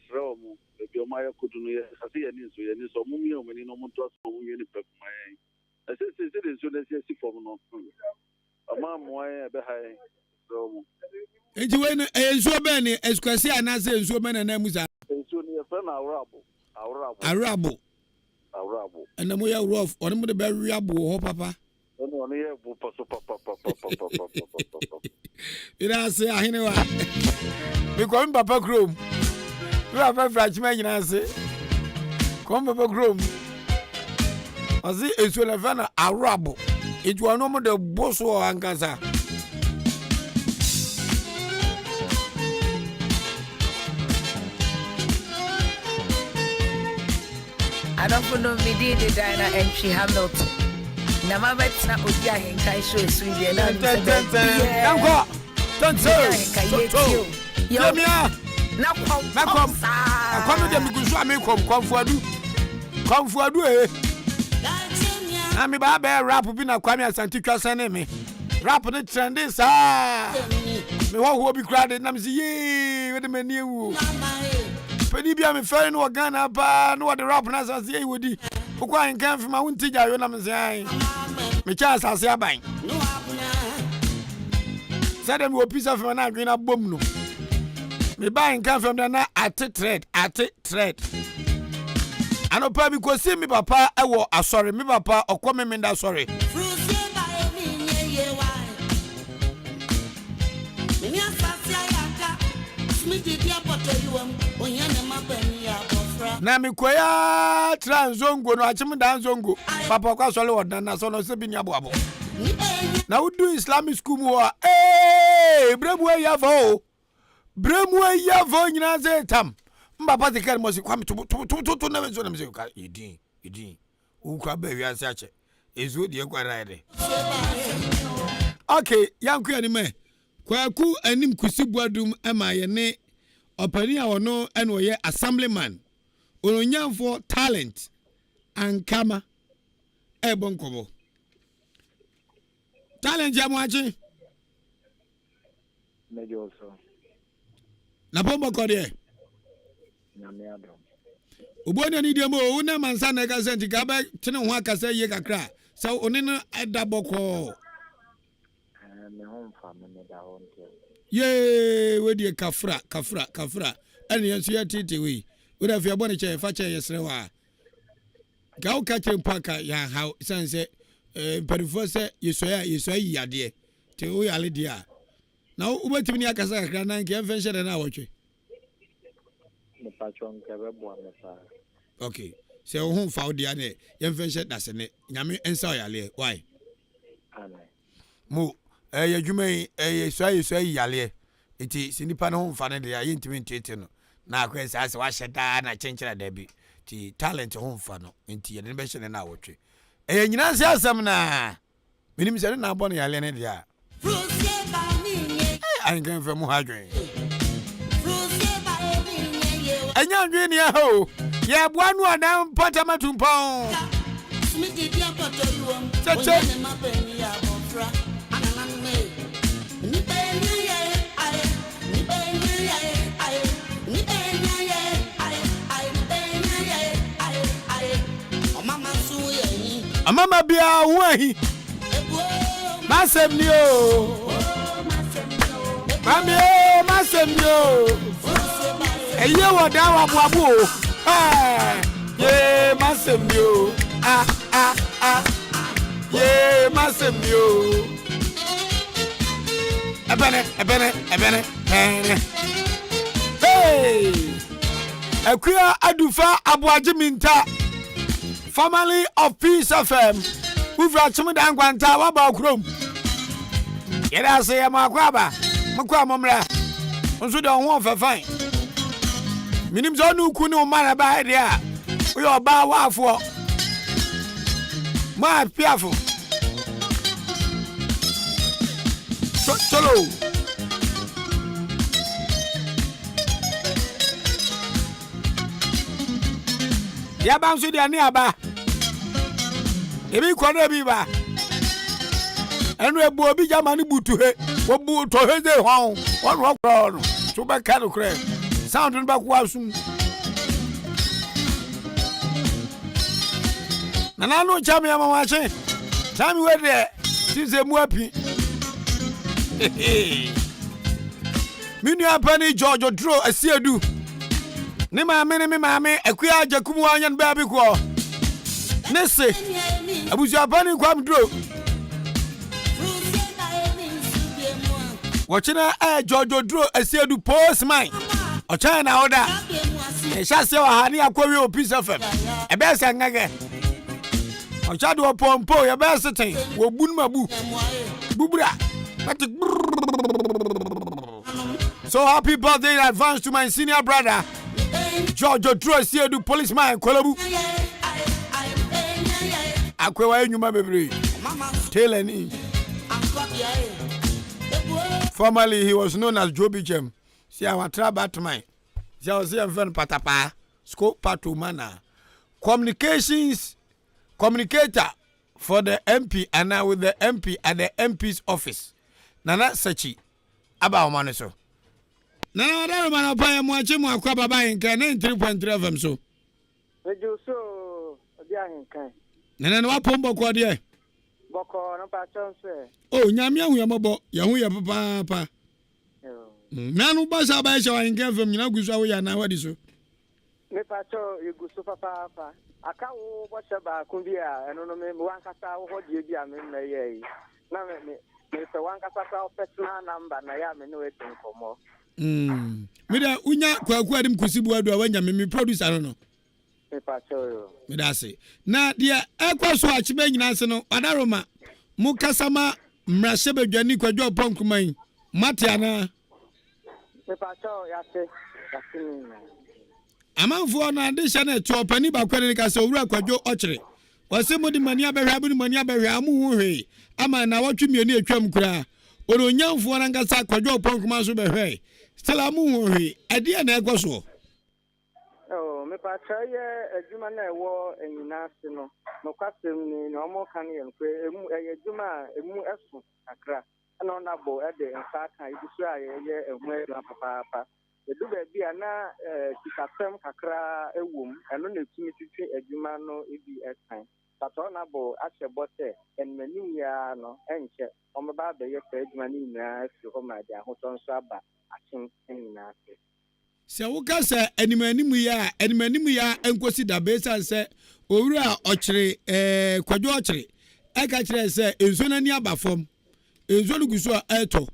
Sromo, the Biomaya could do it. I see any so mummy when you know Montos for any pep my. I said, it's soon as you see for no. A man, why behind Romo. And you went a so many as Quasi and I say so many names are. And soon your friend our Arabo. And the way I rough, or the very rabo, papa. It has say, I know. We come Papa Groom. We have a Frenchman, I say. Come Papa Groom. I see it's when a van Arabo. It was no more the boss or Angaza. I don't know me did the diner and she Hamilton. Nama betna Odi Ahenkan show Sweden. Don't say. Yo me na come. I come dem go so am come for do eh. Na me ba rap bi na Kwame Asante twasa ne me. Rap ne trend is ah. Me wo bi crowd na me say ye we de mani ewu. Pedi bia me fere no Ghana ba no the rap na say ye wodi. Ukwa Ahenkan fi ma wonti ja yo na me say me cha asase aban. Say dem wo piece of na adwen na bom no. Me ba Ahenkan from na at thread. Ano pa bi ko see me papa e wo asori me papa okome me nda sorry. Na mi koya transongo no achim dan zongo papa kwa sole wodan na so no se bi ni aboabo na we do Islamic school mo bremu yavo nyina ze tam mbapa te kan mo se kwam to na me so na me se ka edin u kwa ba wi ase ache ezu de kwa raide. Okay yanku ani me kwaku anim kusibuadum ema ye ne opani a wono ene oye assemblyman onyanfo talent ankama ebonkobo talent ya mwachi mejo so na pombo kode nyame adom oboni ni demo una mansa na ka senti ka ba tene ho akasa ye kakra so onene edaboko me homfa me da honte ye we die kafra ene yenso ya tete we we afia bone che fa che yesre wa ga o ka che mpaka ya ha sense perifo se yesoya yade te o ya le dia na wo betimi ni akasa kakra na nke emfe hye na awotwe me patron ke be bo me fa. Okay se o hu fa o dia ne yemfe hye dase ne nyame ensa o ya le why amen mo yadwuma yesoya yale enti sinipa no hu fa ne dia yentimi ntete no na akwesa ase wa hyeda na chenchera da bi ti talent hu fa no enti ye ne be hye na awotwe nyina se asem na minim se na abɔ no yale ne dia Ahenkan fa mu hadwen anya ndwe ne ho ye boa no adam patama tumpon Mama bia wahi Masem ni o Mami o masem ni o eye woda wa boabo ye masem ni o ye masem ni o ebene hey akuya adufa aboaje minta family of Peace FM we've got some dan kwanta wa ba krom yeda se ya makwaba mkwa momra onso de ho fefan minim zo nu ku ni o mara ba de a we oba wa afo ma piafo solo ya banso de ani aba ebi kwado bi ba enu ebu obi jama ni butu he obu to he de hwan won ro kro no so be ka no kre sound no back wasum nana no chame amawache chame we de tize mu api minu apani George Dro asiedu ni maame akua jakumu anyan ba bi ko nese abuzu apani kwam Dro Wachina George Dro asiedu postman Ochina oda Eshase wa hani akwawi opisa FM ebese ngage Ochado opompo ya bese ten wo bunu mabu bubura So happy birthday in advance to my senior brother George Dro asiedu policeman Kolabu Akwawa enyuma bebre Teleni Formerly, he was known as Joe Bichem. See, our Batman. See, I was here in Patapa. Scope Patumana. Communicator for the MP and now with the MP at the MP's office. Nana Sachi. Aba Omaniso. Nana, I don't know if I'm watching my AHENKAN933FM FM. So, Odi Ahenkan. Nana, what Pombo Quadia? Boko no patron say. Oh, nyamia hu yambo, yahu ya papa. Nanu basa ba sha AHENKAN FM nyina gusu awo ya na wadi so. Me patron yugusu papa. Aka wo bo se ba kun bia eno no me wankasa wo hodie bia me na ye. Na me se wankasa kwa personal number na ya me no etin komo. Me da unya kwaku adim kusibu adu awanya me producer no. Me patron yo. Me da se. Na dia ekwaso achibe nyina se no adaroma mu kasama mrase badwani kwadwo ponkuman matiana. Me patron ya se. Amanfo na de sha na eto pani ba kwani ka se owura kwadwo ochire wase modi mani abehwa abu mani abehwa amu hu hwe ama na watwe mienu atwam kura ononyamfo na ngasa kwadwo ponkuma so behwe stela amu hu hwe ade na ekoso oh me patron ye adwuma na ewo enyina se no kwasem ni na omo kan ye nkwe emu adwuma emu esu akra na ona bo ede nsa kan ibusu aye ehu adwuma papa edu ba bia na tikafem kakra ewum eno na tumi titwe adwuma no ebi esan tato na bo ahye bote enmani ya no enche omba ba ye fa adwuma ni na afi ho ma dia ho tonso aba achen enina se se woka se animanimu ya enkosi da besa se owura ochire kwadwo ochire eka kire se enso na ni abafom enso luguso eto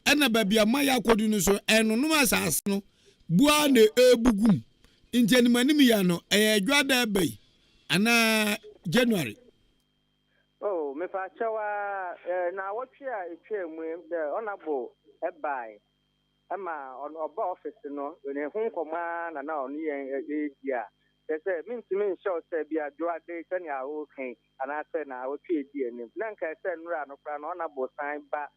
ena babia maya akodu no so enunum asase no bua na ebugum inteni manim ya no edwada bai ana January oh me fa chawa na wotwe a etwemu de onabo ebai ama oba office no ne hu nkoma na onu yen edia se mintimi show se bia dwade tani awo kan ana se na wotwe edi enim na nka se nura no kra na onabo san ba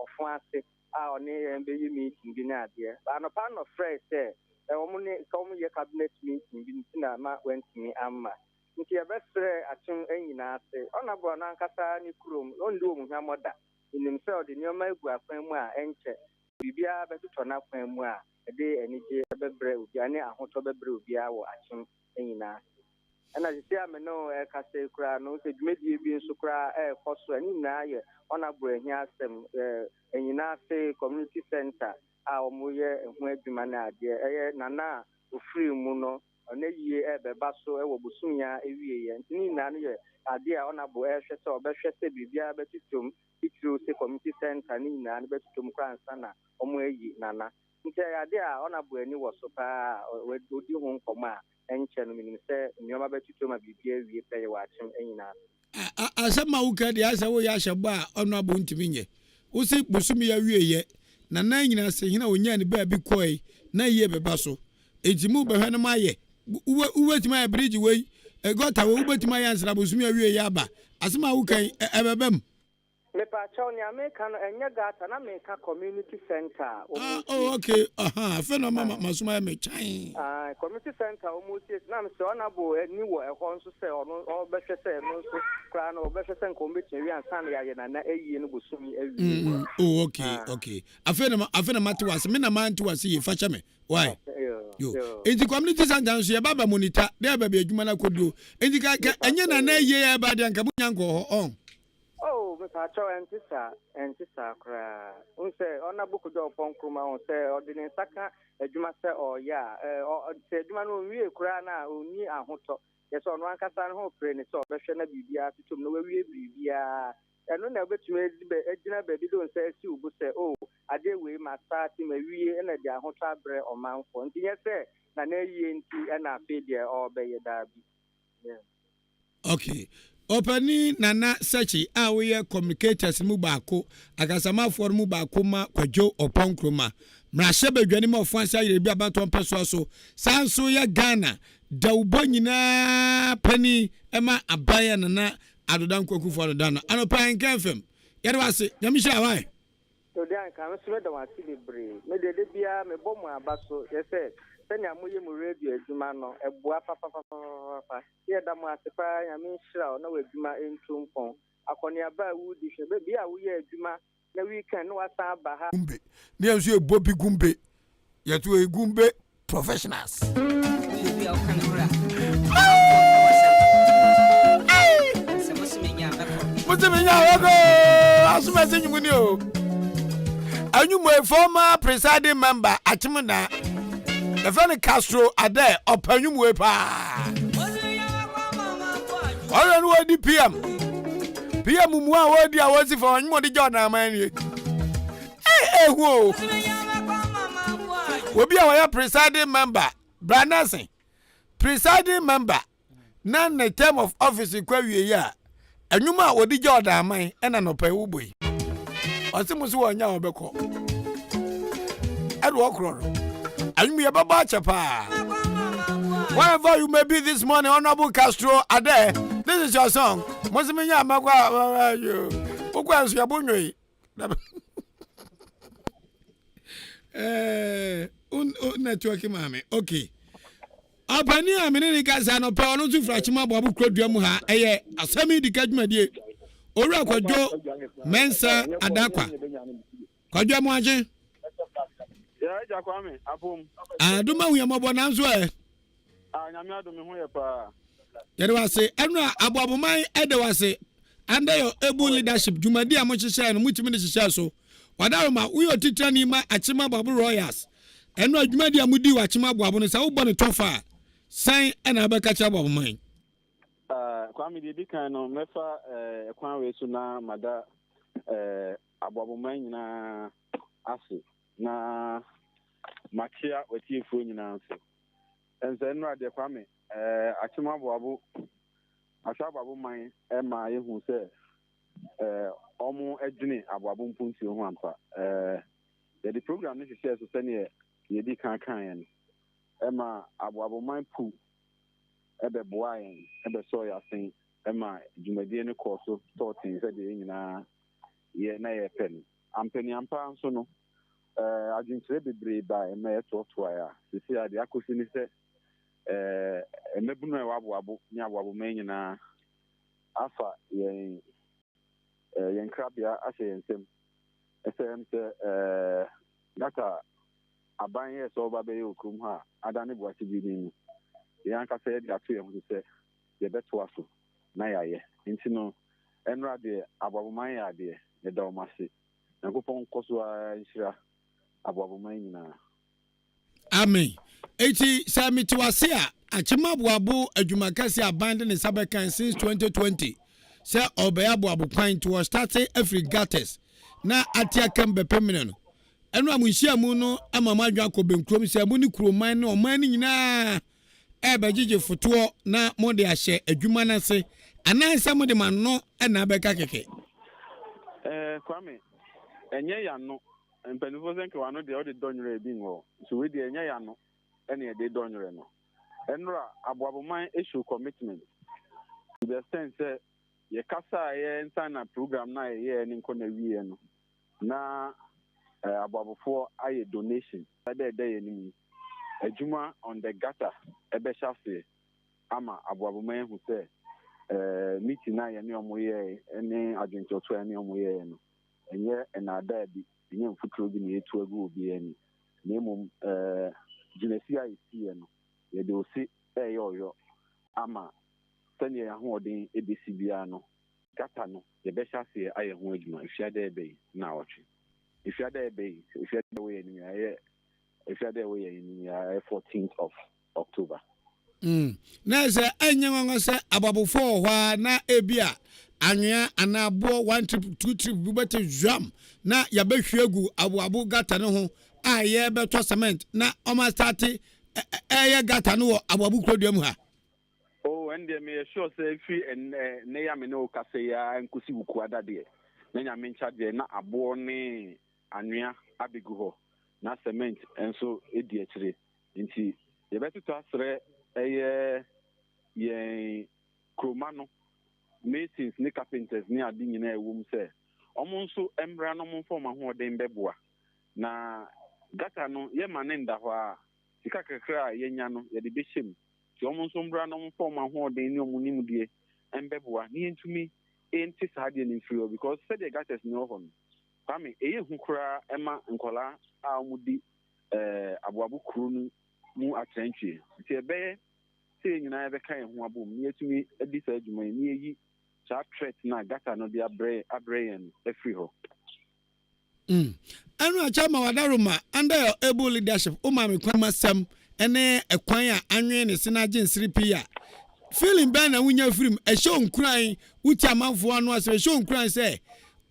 ofun ase a oni embe yi meeting bi na ade ba no pan of fresh say omo ne kom ye cabinet meeting bi na ma wentimi amma nti e besre atun enyina ase ona bo na nkasa ni krom ondi omu hwa moda inim se odi nyoma egu afan mu a enche bibia betuto na afan mu a ede enije bebre obi ani ahoto bebre obi a wo atun enyina ana sisi ameno kase kura no se dwumedie bi nso kura koso ani na ye ona bo ehia asem enyina se community center a omoye ehu adwuma na ade eye nana ofiri mu no ona yie ebeba so ewo busumya ewie ye ntini na no ye ade a ona bo ehwe se obehwe se bibia betutum itru se community center ni na no betutum kura nsana omo eyi nana nti ade a ona bo ani wo so pa odi ho nkoma enche no minim se nyoma betutum ma bibia wie pe ye wachim enyina asema uka de asa wo ya hyeba ono abo ntimi nye usi busumi ya wieye na nan nyina se hina onya ne ba bi koi na ye beba so ejimu behwe no maye uwetima ya bridge wey egota wo ubetima ya nsra busumi ya wieye aba asema uka ebebem Me pa chow ni America no enye gata na America community center. Oh, okay. Fe no mama masuma me chan. Community center almost na me se ona bo ni wo e ho nso se ono obehwe se no nso kra no obehwe se nko metin wi ansan ya ye na eyi no bosumi awi. Oh, okay. Afe na matiwase me na mantiwase ye fa chame. Why? Yo. Enti community center nso ye baba monitor, dey baba adwuma na kodo. Enti ka enye na ye ya ba de anka munya nko ho on. Oh, me pa chow entisa kra. Unse ona boku do ponkruma unse odine saka adwuma se ya se adwuma no wie kra na oni ahoto. Yes ono ankasa no ho pre ni so behwe na bibia tutum no wawie bibia. Eno na betumi agina ba bi do nse si ubu se ade we ma start ma wie na dia ahoto abre omanfo. Nti yese na yie nti na afi de obeye dabi. Okay. Opani nana sechi we communicators mu baako agasamafo mu baako ma kwadwo oponkroma mrahye badwani ma ofansa yire bi abato mpeso so sanso ya Ghana da ubo nyina pani ema abaya nana adodan kwakufo adodana anopa Ahenkan FM yare wase nyamisha wai to de anka me so da wati bebre me de bia me bomu abaso yese senya moye mu radio adwuma no eboa papa ye da mu asepa ya me nhira na wadwuma entumpon akoni aba wudi hwe be bia wo ye adwuma na weekend no wasa ba ha gumbe ne enso ebobi gumbe yeto egumbe professionals bia o kanura Mutimenya wako asuma senyumu ni o anyumu former presiding member atimuna the friend Castro ade opanyumwe pa. Ora no di PM mu a wodi a wosi for anyumo di John amani. Wo. Obi a wa presiding member, Branasen. Presiding member na the term of office kwa wie ya. Anyuma a wodi John amani na no pa wo boy. Osimusu wonya obekọ. Edo okroro. Anyumu yebaba chapa. Wherever you may be this morning, Honorable Castro Ade, this is your song. Mosiminya magwa you. Ukwa su yabunyo. Network mame. Okay. Apani amene ni kasa no pe onu tu frachima bo abu krodua mu ha eye asemi di kadwuma die. Owura kwadwo mensa adakwa. Kwadwo mu aje. Ya Kwame apom. Aduma hu yambo na nso Nyame adome ho ye pa. Yere wase enu aboaboman ede wase under your able leadership jumadi a mo hyehyɛ no mutimi ne hyehyɛ so. Wadaroma uyo titrani ma achima babu royals. Enu adwumadi a mudi wa achima aboabo no sa wo bɔ ne tofa. San na abeka cha aboaboman. Kwame di kan no mefa ekwan we so na mada aboaboman nyina ase na makia wetiefo nyina nso. Enze no ade Kwame achima aboabo ashababu man ma yehu se omu edwene aboabo mpunti ho ampa the program ni share so sene ye di kan yen ma aboabo man pu ebe boa yen ebe so ya sen ma dwumadie ne koso sorting se de nyina ye na ye pen ampani ampa nso no adwintre bebre ba ma eto ya sisi ade akosi ni se emebunu e wabo ni aboabo man nyina afa yen krabia ase yensem esem se data aban ye so ba be yokum ha adane boati bi ni yan ka se ya to yem se ye beto aso na yaye nti no enra de aboabo man ya de ne da o mase nakopon koso a nhira aboabo man nyina amen eti samiti wase a achima boabo adwumakase abande ne sabekan since 2020 se obaya boabo kwan to start Afrigates na atia kambe pemene no enu amunhia mu no amama adwa kobenkrom se amu ni kroman ne oman ni nyina ebegige foto na mode ahye adwuma na se anansa mode manno na abeka keke Kwame enye ya no mpanifo senke wano de ode donyere bi ngo so we de enye ya no ene de donyere no enra aboaboman issue commitment to the extent say ye kasa ye nsana program na ye ni nko na wie no na ababofo aye donation dey ni adwuma on the gutter ebe shafe ama aboaboman hu say meeting na ye ne omoye ene adwintoto ene omoye no enye enada bi enye mfuturo bi na etu agu obi ani na emom jinesia isi no ye de osi eyoyo ama tani ya ho odin ebesi bia no gata no ye be shafe aye ho adwuma ifiada ebe na ochi ifiada ebe ifiada we ni aye ifiada we ni 14th of October. Na se enye nwango se ababofo hwa na ebia anwea anabo 1 trip 2 trip bi bete jam na ya behwe gu aboabo gata ne ho a ye beto cement na o ma start eye gata no aboabo kroduam ha. Oh, and me sure say fi na ya me no kase ya nkusi buku adade na nya me charge na abo ne anwea abegu ho na cement enso edi akire nti ye beto asre eye ye kromano masons ni carpenters ni adi nyina ewum se omo nso embra no mo form ahoden beboa na gata no ye mane nda ho a sika kakra ye nya no ye de behim ti omo nso mbra no mo form ahoden ni omunim die embeboa ni entumi enti saade ni free because said the gatas no ho Kwame eye hu kura ema nkola a omudi aboabo kru nu mu atrenchie ti ebe se nyina ebe kan ho abom ni etumi edisa adwuma ni eyi cha threat na gata no dia abrayen free ho anu acha ma wadaruma under your able leadership o ma me kwama sam ene ekwan a anwe ne sinaje nsiripi a feeling ben na wunya firim e show nkran uti amanfo anu ase show nkran se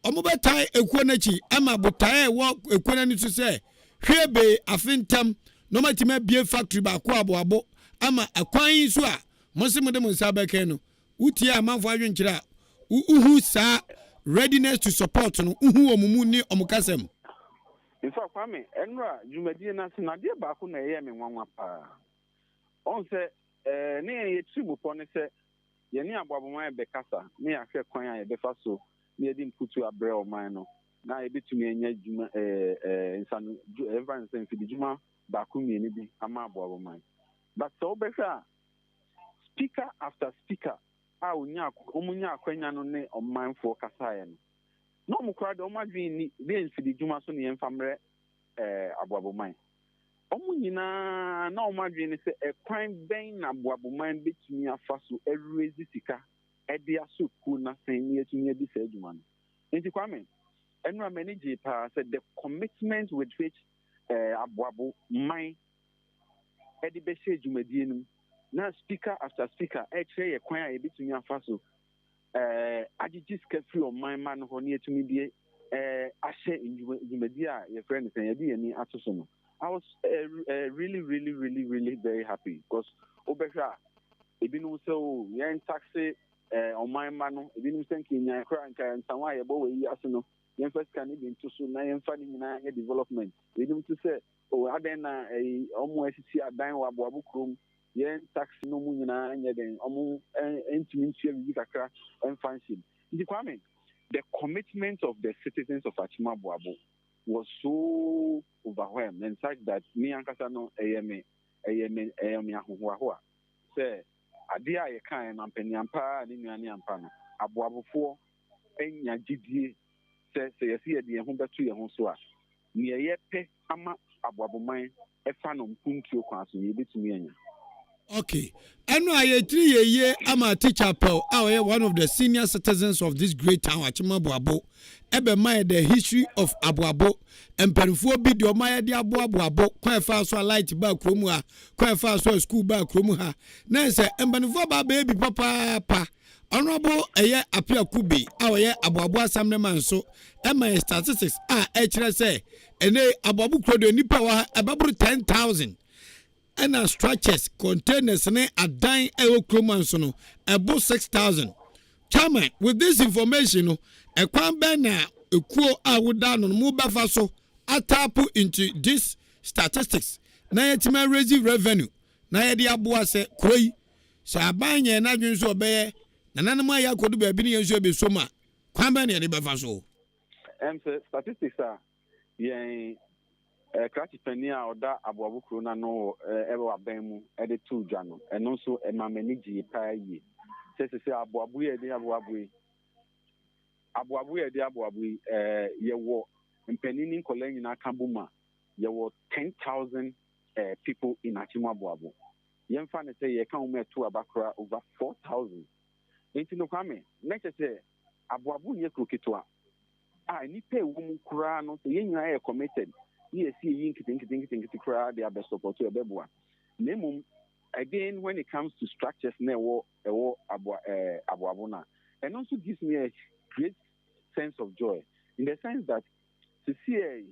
omo betai ekuo nachi ama botai wo ekuo na ni so se hwebe afintam no matima bie factory ba ko aboabo ama akwan so a monse de monsa ba kan no uti amanfo adwenkyira uhu sa readiness to support no uhu omumu ni omukasem. In fact, Kwame, enra jumadi na sinade ba ko na ye me nwanwa pa on se ne ye tribu pon se ye ni aboaboman be kasa ne ya hwe kwan a ye be fa so ne ye di mputu abre o man no na ye betumi enya juma insanu everyone say fi juma ba ko mi ni bi ama aboaboman but so be sha speaker after speaker a omunya akwanya no ne omanfo kasa ye no mo kura de omadwin ni be mfidi juma so ne yemfamre aboaboman omu nyina na omadwin ni se ekwan ben na aboaboman betumi afa so erezi sika ede asoku na sen ne etumi edi sa adwuma no enti Kwame enu manage pa said the commitment with which aboaboman ede be she adwumadie no na speaker after speaker kire ekwan a ebetumi afa so agigis free on my man ho ne etumi die ahye ndwumadi a your friend say ye die ni atoso no I was really very happy because obehwa ebinu so yen taxi on my man no ebinu senki nya kra nka nsanwa ye bo we aso no yen first can be into so na yen fa ni na ye development ebinu to say o aden na omo asisi adan wa aboabo krom yen taxi no mu nyina anya den omo entimi ntua bi kakra enfanship ndi Kwame the commitment of the citizens of Achima Boabo was so overwhelmed and such that me ankasa no ayeme ahohoaho say ade a ye kan na mpaniampa ni nuane ampa no aboabofo enya gidie say yesi ye de ho beto ye ho so a ne ye pe ama aboaboman efa no mpuntuo kwa so ye betumi anya. Okay. Anu ayetri ye ama teacher Paul, one of the senior citizens of this great town, Achima Boabo. Ebe my the history of Aboabo. Emperifo bi de omaya de Aboabo. Kwa fa so light ba kromu ha. Kwa fa so school ba kromu ha. Na se emperifo ba baby papa. Honorable eye apia kubi awoye Aboabo Assembly man so. Ema statistics kire say ene Aboabo krodo nipa wa ababuru 10,000. And structures, containers, and a dying aerocomanso no about 6,000. Chairman, with this information, a kwambena a quo I would down on mobile faso, I tap into this statistics. Nayatima raising revenue. Nayadia boise, Koi, Sabanya and Adjun so bear, nana ma ya kodu ba bi ne yenso be soma kwan ba ne de ba fa so statistics are yen krati pani a oda aboabukuru na no ebe wa ban mu e de tu dwa no eno so e ma mani gi pa yi se aboabu ye de aboabu ye de aboabu ye wo mpanini kola nyina kambuma ye wo 10,000 people in Achimwa aboabu yen fa ne say ye kan mu etu abakra over 4,000 enti no kwame next say aboabu ne kroketwa ni pay wo kura no so yen nyina ye committed yes yin kitin kura they are best support to ebeboa nemum again when it comes to structures na ewo aboabu na and also gives me a great sense of joy in the sense that to see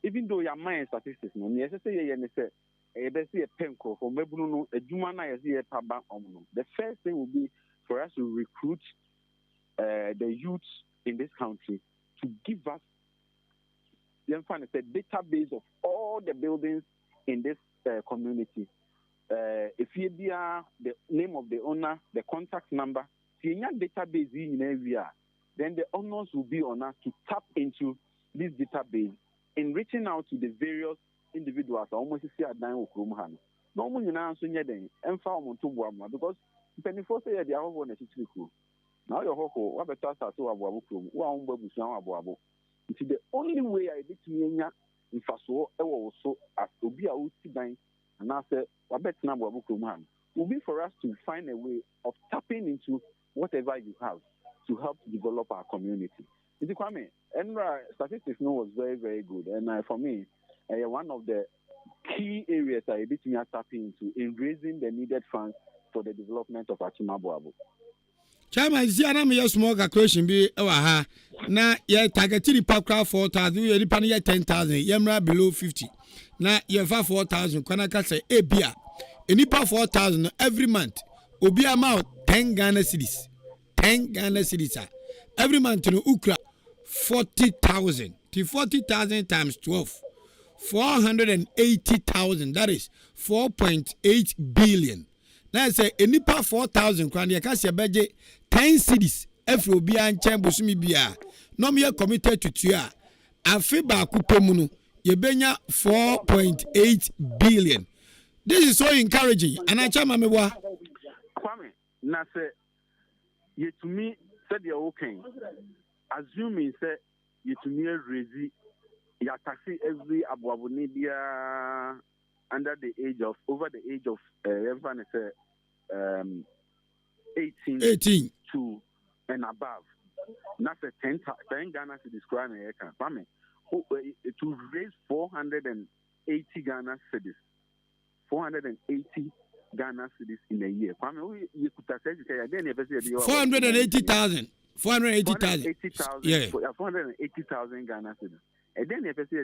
even though your mind statistics no yes say ye say e be see a penko for mebunu no adwuma na yes ye paba omno the first thing will be for us to recruit the youth in this country to give us the database of all the buildings in this community. If you the name of the owner, the contact number, database in area, then the owners will be on us to tap into this database in reaching out to the various individuals. Almost see a dime of Krumhan. No one in answer yet, and found to Buama because penny for say the hour one is now your hoko, what better to Abuabu, one baby, Abuabu. It's the only way I did to me in Faso, also as to be a Uti and I said, I bet number of man will be for us to find a way of tapping into whatever you have to help develop our community. It's Kwame, and statistics was very, very good. And for me, one of the key areas I did to tap into in raising the needed funds for the development of Achimabuabu. Chama zi ana me small calculation bi e wa ha na ye targetiri pakra 4,000 ye ripa ne 10,000 ye mra below 50 na ye fa 4,000 kwana ka say e bia enipa 4,000 every month obi amount 10 Ghana cedis every month no ukra 40,000 40,000 times 12 480,000 that is 4.8 billion. Now say enipa 4,000 kwan ye ka se beje 10 cities every obi anchem bosumi bia no me committed to tua afi ba kupomu no ye benya 4.8 billion. This is so encouraging and I chama mewa Kwame na say ye to me said the okay assuming say ye to me raise ya taxi every abuabuni bia under the age of over the age of 18 to and above. Not a 10 Ghana to describe to raise 480 Ghana cedis. 480 Ghana cedis in a year. 480,000. 480,000. Yeah. 480,000 Ghana cedis. And then if I say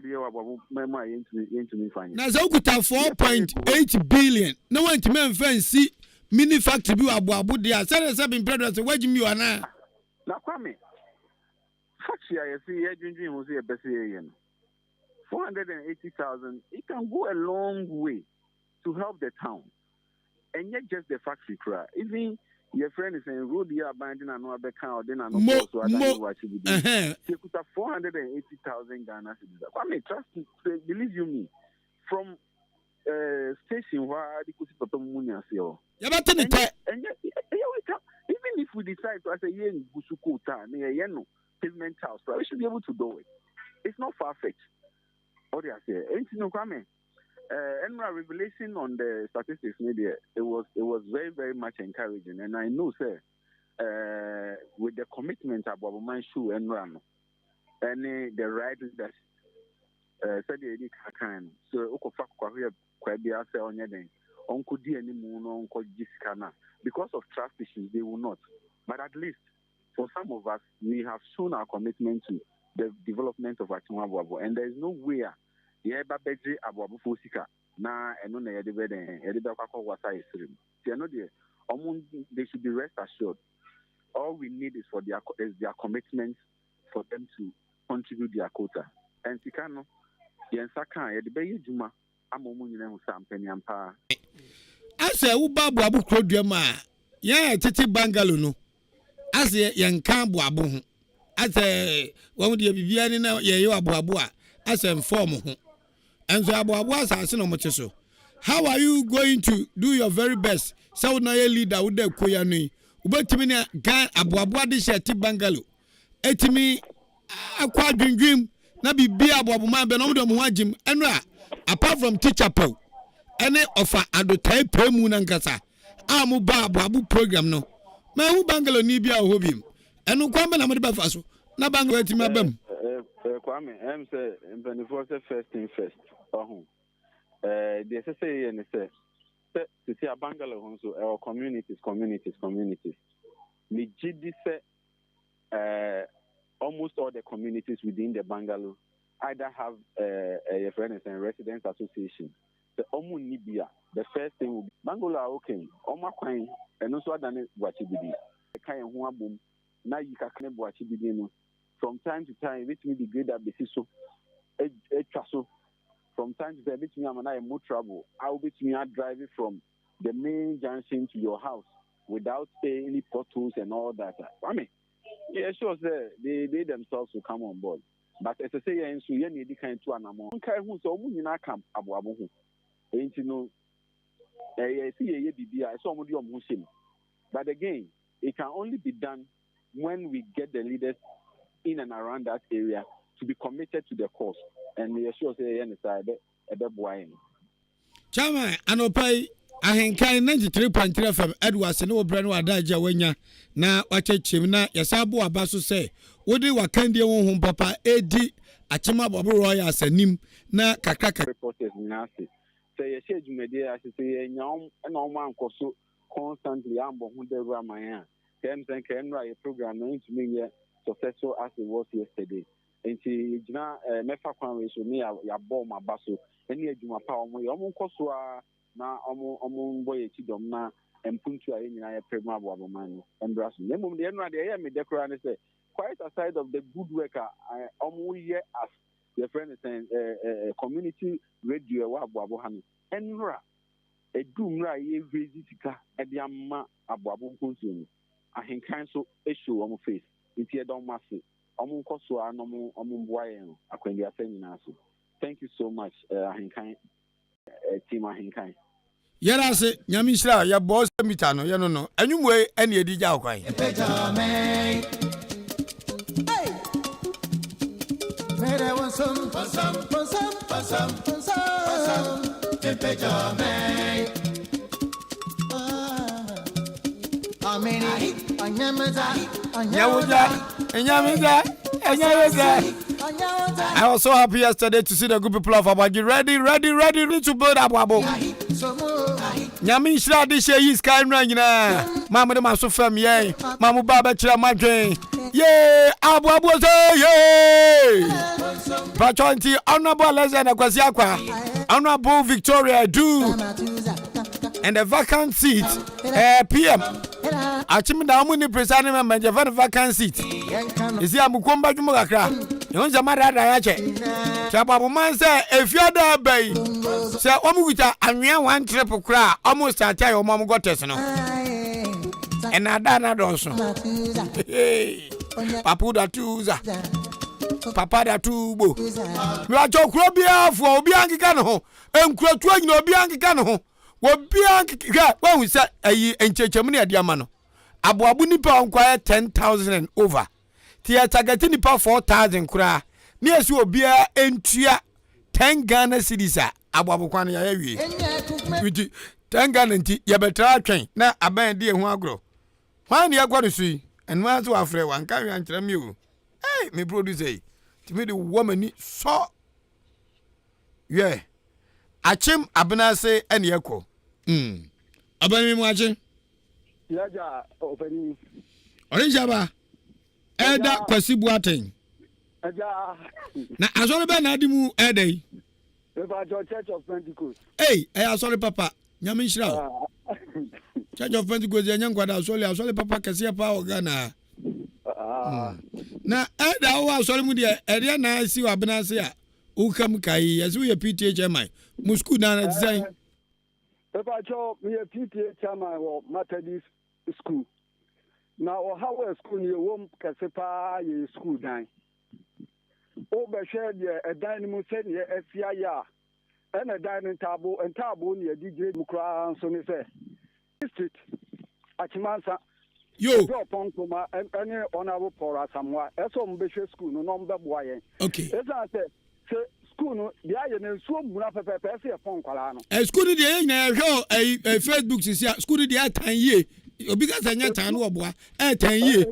into me fine. Now Zokuta 4.8 billion. No one to men fancy mini factory bi abu dia. Say been president where you are now. Now Kwame. Factory I see dream was a best year. 480,000. It can go a long way to help the town. And yet just the factory cry. Even your friend is saying, road here abandoned and no other count, then I know so I don't know what you would do. She could have 480,000 Ghana cedis. I mean, trust me, believe you me, from station where they could see Potomunia. And yet, even if we decide to say, yeah, Busukuta, near pavement house, we should be able to do it. It's not far fetched. What do I say? Ain't no comment. And my revelation on the statistics media, it was very, very much encouraging. And I know, sir, with the commitment about my shoe and run, and the right that said the kind. So, because of trust issues, they will not. But at least for some of us, we have shown our commitment to the development of Achimabuabu, and there is no way. Yeah, but Beji Abuabu Fusika. Na and on the Edibed and Edibako was I stream. They should be rest assured. All we need is for their commitment for them to contribute their quota. And Tikano, Yansaka, Edibe Juma, Amomun Sam Penny and Pa. I say, Ubabu Abu Krodiama. Yeah, Titi Bangalunu. as ye can boabo as a one de bibia ni na ye aboabo a as inform ho enso aboabo asase no moche so. How are you going to do your very best so na ye leader wo da koya no ubetimi na gan aboabo de sheti bangalo etimi akwa dwindwim na bibia aboabo man be no mo hagim enra apart from teacher po ene offer adotai premu na nkasa amu ba aboabo program no ma hu bangalo ni bia ho bim enu kwamba na mo de ba fa so na bangalo etimi abam Kwame em say for first thing first the say and say to see a bangalo so our communities me gidi say almost all the communities within the bungalow either have a friends and residents association. The Nibia, the first thing will be bungalow are okay. Oma Quine and also than Wachibidi. The kind of boom. Now you can Wachibidi. From time to time, which may be great at the so a castle. From time to time, which me am more trouble. I'll be driving from the main junction to your house without any potholes and all that. I mean, yeah, sure, they themselves will come on board. But as I say, so you need kind to an amount. Okay, who so you not come abu. Ain't you know? I see a BB. I saw your Muslim. But again, it can only be done when we get the leaders in and around that area to be committed to the cause. And we sure say inside a bit boy. Chama anopai AHENKAN933FM Edwards no brano adaja wenya na wachechim na yasabo abaso se wodi wakandie won papa edi achima bobro ya asanim na kakaka reporters nasi say ye shejumede asese nyam na o man koso constantly ambo hu deru amanya them think enra your program no into me successful as it was yesterday enti gina mefa kwan so me ya ball ma baso eni adwuma pa omo koso a na omo boy chidom na empuntu aye nyina ya prema abo man embrace nemum de enra de ya me declare ne say quite aside of the good worker omo ye as your friend is saying community radio wa abo hanu enra edumra ye visitika ediamma abo kunsu ahenkan so issue omo face nti e don masse omo koso a no omo boaye no akwandi asanyina so. Thank you so much Ahenkan team Ahenkan. Yara se nyami shira ya boss mita no ye no no anwumwe ene edi ja okwan mere won some I was so happy yesterday to see the good people of Abaji ready to build Abuabo. Nyami shira di she yi sky run nyina. Mama de maso fam ye. Mamu baba chira madwen. Ye Abuabo say ye. Patronti honorable Leslie Akwasi Akwa. Honorable Victoria Do. And the vacant seat PM. Achimi da omu ni presiding member je vacant seat. Isi amukomba jumo kakra. Yon zamara da ya che. Chapa man say if you da bay. Say omu guta anwea one trip kra almost start your mom got test no. And adana donso. Papu da tuza. Papa da tubo. Mi a chokro bia fo obi ankika no ho. Enkrotu anyina obi ankika no ho. Obi ankika wa hu say ayi enchechemu ne adiama no. Aboabu nipa onkwaya 10,000 and over. Tia target nipa 4,000 kura. Ni esi obia entua 10 Ghana cedis a aboabu kwan ya yawie. Witi 10 Ghana nti ye betra atwen na aban de hu agro. Hwan ya gwado sui en wa so afre wan kan wan kira mi o. Hey, me producer. Ti me the woman ni so. Yeah. Achim abenase ene yakọ. Aban mi mu achim. Yaja openi. Orijaba. Eda kwasi buaten. Aja. Na azole be na adimu edai. Eba Church of Pentecost. Hey, azole papa. Nyame nhira. Church of Pentecost ya nyankwada azole papa kase pa ogana. Na eda wo azole mu de ere na si wa benase a ukam kai yazu ye PTA chairman. Musku na design. Eba cho me PTA chairman wo Methodist school. Now, how a school you won't Casepa, ye school dine. Overshared a dining room, said ye SCIA, and a dining table, and table near DJ Mukra, so they say. District, Achimansa. Yo. Upon Kuma and any honorable for us somewhere. As on Bishop School, no number boy. Okay. As I said, school, the iron and swim, Munafa, upon Colano. A school the a Facebook is here, school the 10 years. Because I can't know about 10 years.